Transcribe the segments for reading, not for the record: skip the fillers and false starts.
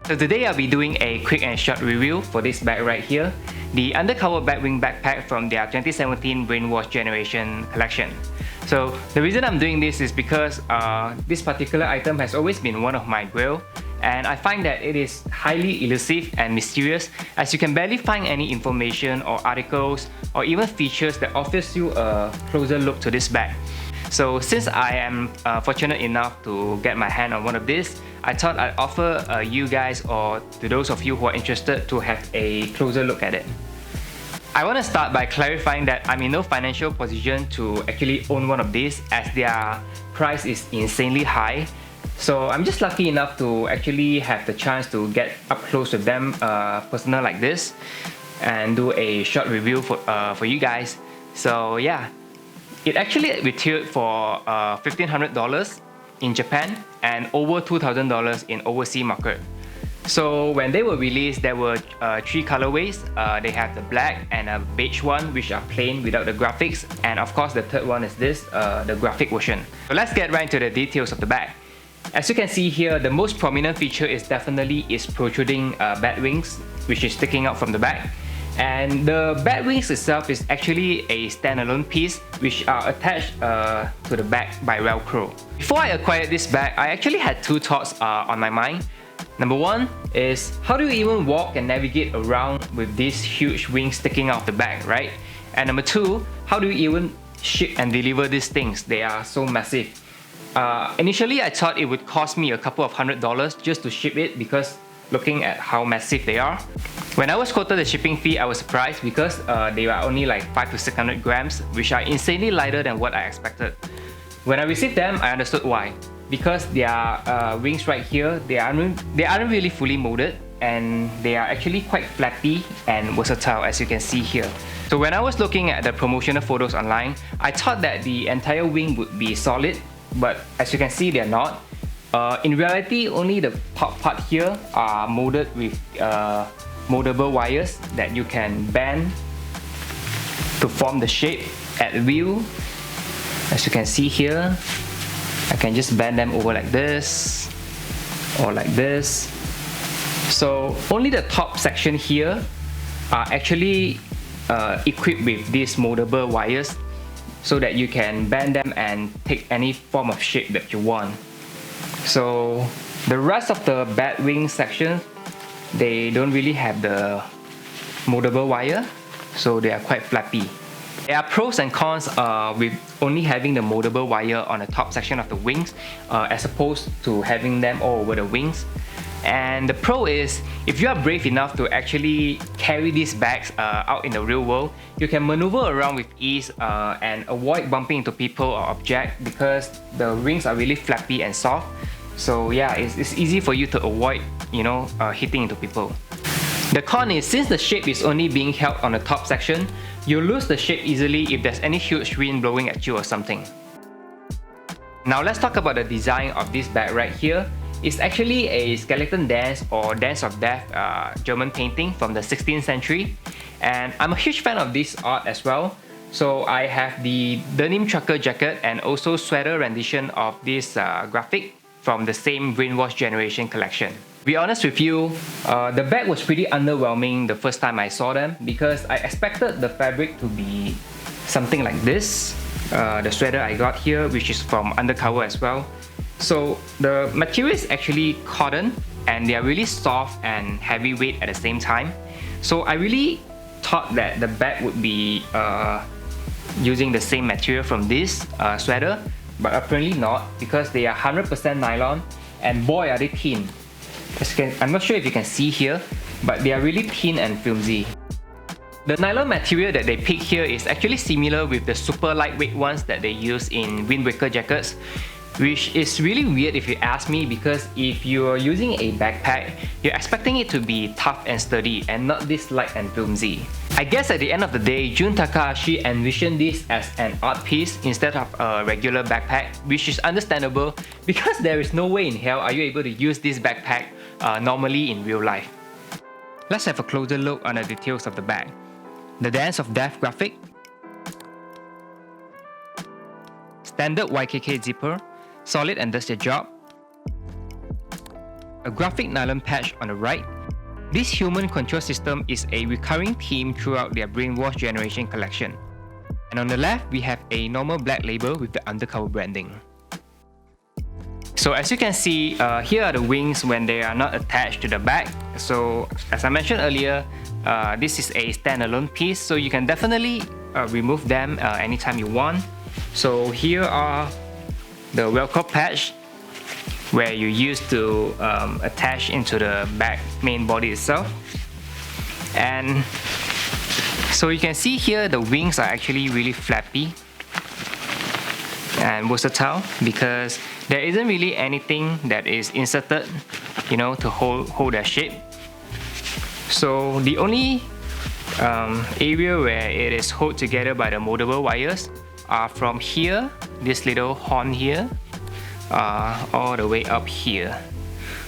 So today I'll be doing a quick and short review for this bag right here, the Undercover Bat Wing Bagpack from their 2017 Brainwash Generation collection. So the reason I'm doing this is because this particular item has always been one of my grail, and I find that it is highly elusive and mysterious, as you can barely find any information or articles or even features that offers you a closer look to this bag. So since I am fortunate enough to get my hand on one of these, I thought I'd offer you guys, or to those of you who are interested, to have a closer look at it. I want to start by clarifying that I'm in no financial position to actually own one of these, as their price is insanely high. So I'm just lucky enough to actually have the chance to get up close with them, personal like this, and do a short review for you guys. So yeah. It actually retailed for $1,500 in Japan and over $2,000 in overseas market. So when they were released, there were 3 colorways. They have the black and a beige one, which are plain without the graphics, and of course the third one is this, the graphic version. So let's get right into the details of the bag. As you can see here, the most prominent feature is definitely its protruding bat wings, which is sticking out from the back. And the bat wings itself is actually a standalone piece, which are attached to the bag by Velcro. Before I acquired this bag, I actually had 2 thoughts on my mind. Number 1 is, how do you even walk and navigate around with these huge wings sticking out of the bag, right? And number 2, how do you even ship and deliver these things? They are so massive. Initially, I thought it would cost me a couple of $100s just to ship it, because looking at how massive they are. When I was quoted the shipping fee, I was surprised because they are only like 500 to 600 grams, which are insanely lighter than what I expected. When I received them, I understood why. Because their wings right here, they aren't really fully molded, and they are actually quite flappy and versatile, as you can see here. So when I was looking at the promotional photos online, I thought that the entire wing would be solid, but as you can see, they're not. In reality, only the top part here are molded with moldable wires that you can bend to form the shape at will. As you can see here, I can just bend them over like this or like this. So only the top section here are actually equipped with these moldable wires, so that you can bend them and take any form of shape that you want. So the rest of the bat wing section, they don't really have the moldable wire, so they are quite flappy. There are pros and cons with only having the moldable wire on the top section of the wings, as opposed to having them all over the wings. And the pro is, if you are brave enough to actually carry these bags out in the real world, you can maneuver around with ease and avoid bumping into people or objects, because the wings are really flappy and soft. So yeah, it's easy for you to avoid, hitting into people. The con is, since the shape is only being held on the top section, you'll lose the shape easily if there's any huge wind blowing at you or something. Now let's talk about the design of this bag right here. It's actually a skeleton dance or dance of death German painting from the 16th century, and I'm a huge fan of this art as well. So I have the denim trucker jacket and also sweater rendition of this graphic from the same Brainwash Generation collection. To be honest with you, the bag was pretty underwhelming the first time I saw them, because I expected the fabric to be something like this. The sweater I got here, which is from Undercover as well. So the material is actually cotton, and they are really soft and heavyweight at the same time. So I really thought that the bag would be using the same material from this sweater, but apparently not, because they are 100% nylon, and boy are they thin. I'm not sure if you can see here, but they are really thin and flimsy. The nylon material that they pick here is actually similar with the super lightweight ones that they use in windbreaker jackets, which is really weird if you ask me, because if you're using a backpack, you're expecting it to be tough and sturdy and not this light and flimsy. I guess at the end of the day, Takahashi envisioned this as an art piece instead of a regular backpack, which is understandable, because there is no way in hell are you able to use this backpack normally in real life. Let's have a closer look on the details of the bag. The Dance of Death graphic, standard YKK zipper, solid and does their job. a graphic nylon patch on the right. This human control system is a recurring theme throughout their Brainwash Generation collection. And on the left, we have a normal black label with the undercover branding. So as you can see, here are the wings when they are not attached to the back. So as I mentioned earlier, this is a standalone piece, so you can definitely remove them anytime you want. So here are the Velcro patch where you use to attach into the back main body itself. And so you can see here the wings are actually really flappy and versatile because there isn't really anything that is inserted, you know, to hold their shape. So the only area where it is held together by the moldable wires are from here, this little horn here, all the way up here.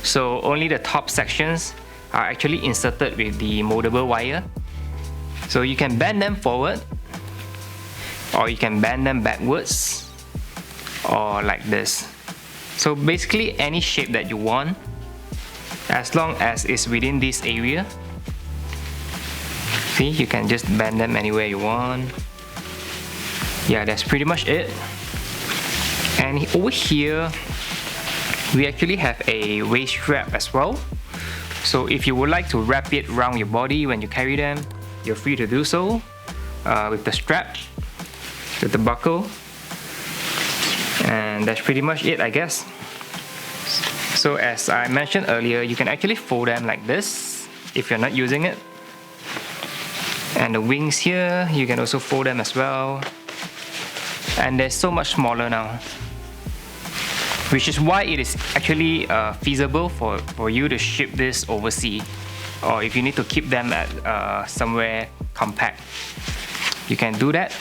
So only the top sections are actually inserted with the moldable wire. So you can bend them forward, or you can bend them backwards, or like this. So basically any shape that you want, as long as it's within this area. See, you can just bend them anywhere you want. Yeah, that's pretty much it. And over here, we actually have a waist strap as well. So if you would like to wrap it around your body when you carry them, you're free to do so with the strap, with the buckle. And that's pretty much it, I guess. So as I mentioned earlier, you can actually fold them like this if you're not using it. And the wings here, you can also fold them as well. And they're so much smaller now, which is why it is actually feasible for you to ship this overseas, or if you need to keep them at somewhere compact, you can do that.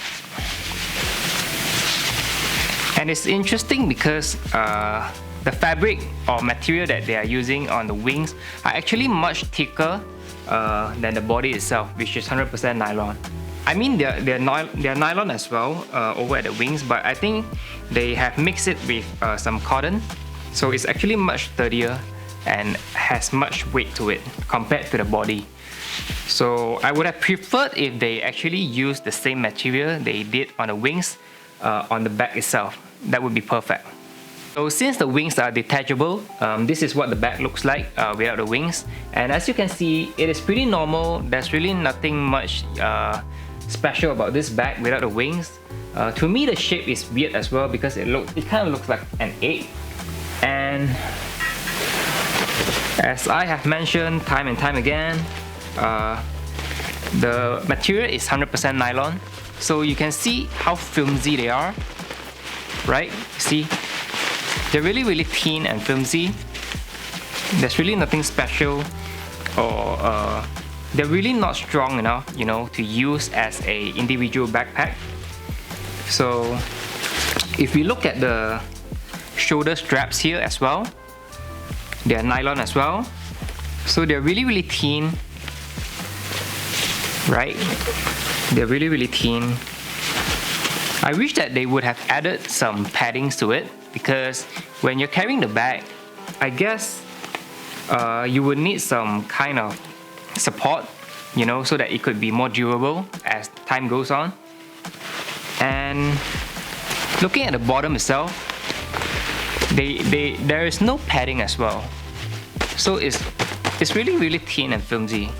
And it's interesting because the fabric or material that they are using on the wings are actually much thicker than the body itself, which is 100% nylon. I mean, they're nylon as well over at the wings, but I think they have mixed it with some cotton, so it's actually much sturdier and has much weight to it compared to the body. So I would have preferred if they actually used the same material they did on the wings on the back itself. That would be perfect. So since the wings are detachable, this is what the back looks like without the wings. And as you can see, it is pretty normal. There's really nothing much special about this bag without the wings. To me, the shape is weird as well because it kind of looks like an egg. And as I have mentioned time and time again, the material is 100% nylon. So you can see how flimsy they are, right? See, they're really, really thin and flimsy. There's really nothing special, or they're really not strong enough, you know, to use as a individual backpack. So if we look at the shoulder straps here as well, they're nylon as well. So they're really, really thin, right? They're really, really thin. I wish that they would have added some paddings to it, because when you're carrying the bag, I guess you would need some kind of support, you know, so that it could be more durable as time goes on. And looking at the bottom itself, there is no padding as well. So it's really, really thin and flimsy.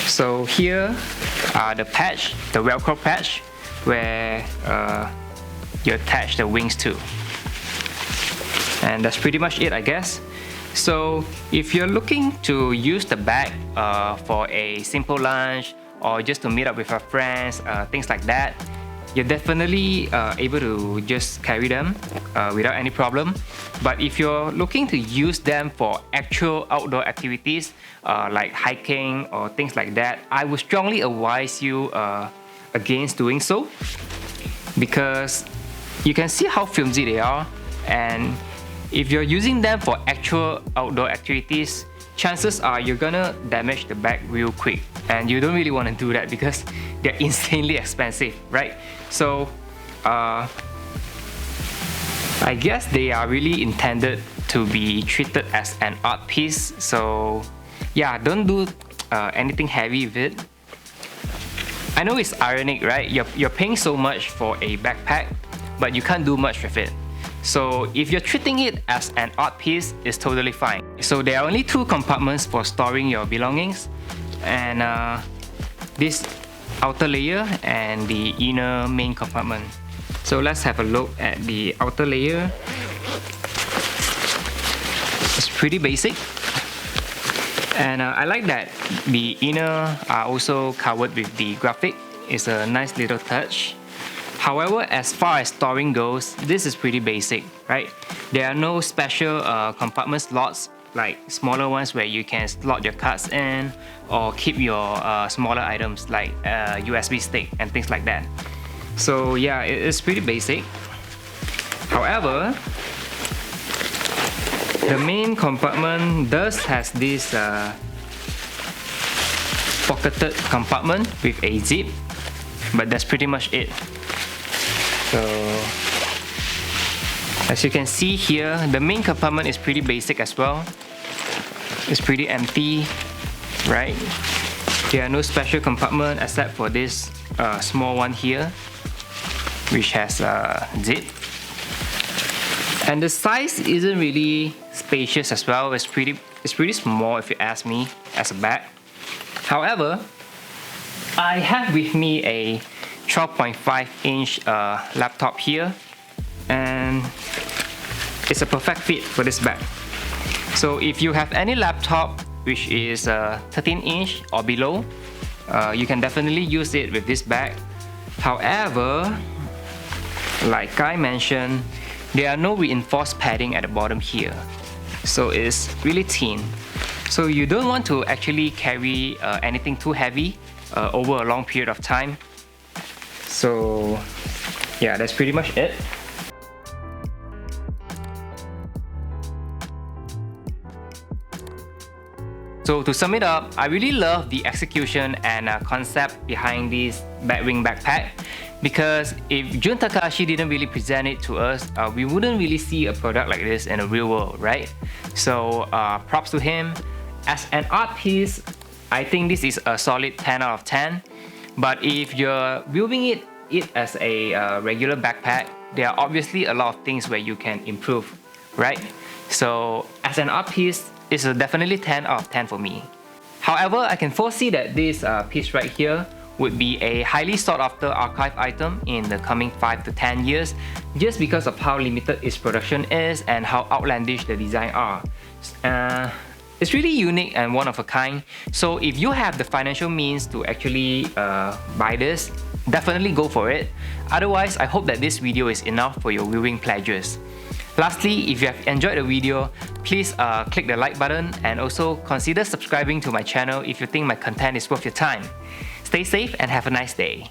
So here are the patch, the Velcro patch, where you attach the wings to. And that's pretty much it, I guess. So if you're looking to use the bag for a simple lunch, or just to meet up with your friends, things like that, you're definitely able to just carry them without any problem. But if you're looking to use them for actual outdoor activities like hiking or things like that, I would strongly advise you against doing so, because you can see how flimsy they are, and if you're using them for actual outdoor activities, chances are you're gonna damage the bag real quick, and you don't really want to do that because they're insanely expensive, right? So I guess they are really intended to be treated as an art piece, so yeah, don't do anything heavy with it. I know it's ironic, right? You're paying so much for a backpack, but you can't do much with it. So if you're treating it as an art piece, it's totally fine. So there are only 2 compartments for storing your belongings, and this outer layer and the inner main compartment. So let's have a look at the outer layer. It's pretty basic, and I like that the inner are also covered with the graphic. It's a nice little touch. However, as far as storing goes, this is pretty basic, right? There are no special compartment slots like smaller ones where you can slot your cards in or keep your smaller items like USB stick and things like that. So yeah, it's pretty basic. However, the main compartment does has this pocketed compartment with a zip, but that's pretty much it. So as you can see here, the main compartment is pretty basic as well. It's pretty empty, right? There are no special compartment except for this small one here, which has a zip. And the size isn't really spacious as well. It's pretty small if you ask me as a bag. However, I have with me a 12.5-inch laptop here, and it's a perfect fit for this bag. So if you have any laptop which is 13-inch or below, you can definitely use it with this bag. However, like I mentioned, there are no reinforced padding at the bottom here, so it's really thin. So you don't want to actually carry anything too heavy over a long period of time. So yeah, that's pretty much it. So to sum it up, I really love the execution and concept behind this Bat Wing Backpack, because if Jun Takahashi didn't really present it to us, we wouldn't really see a product like this in the real world, right? So props to him. As an art piece, I think this is a solid 10 out of 10. But if you're viewing it as a regular backpack, there are obviously a lot of things where you can improve, right? So as an art piece, it's definitely 10 out of 10 for me. However, I can foresee that this piece right here would be a highly sought after archive item in the coming 5 to 10 years, just because of how limited its production is and how outlandish the design are. It's really unique and one of a kind, so if you have the financial means to actually buy this, definitely go for it. Otherwise, I hope that this video is enough for your viewing pleasures. Lastly, if you have enjoyed the video, please click the like button and also consider subscribing to my channel if you think my content is worth your time. Stay safe and have a nice day.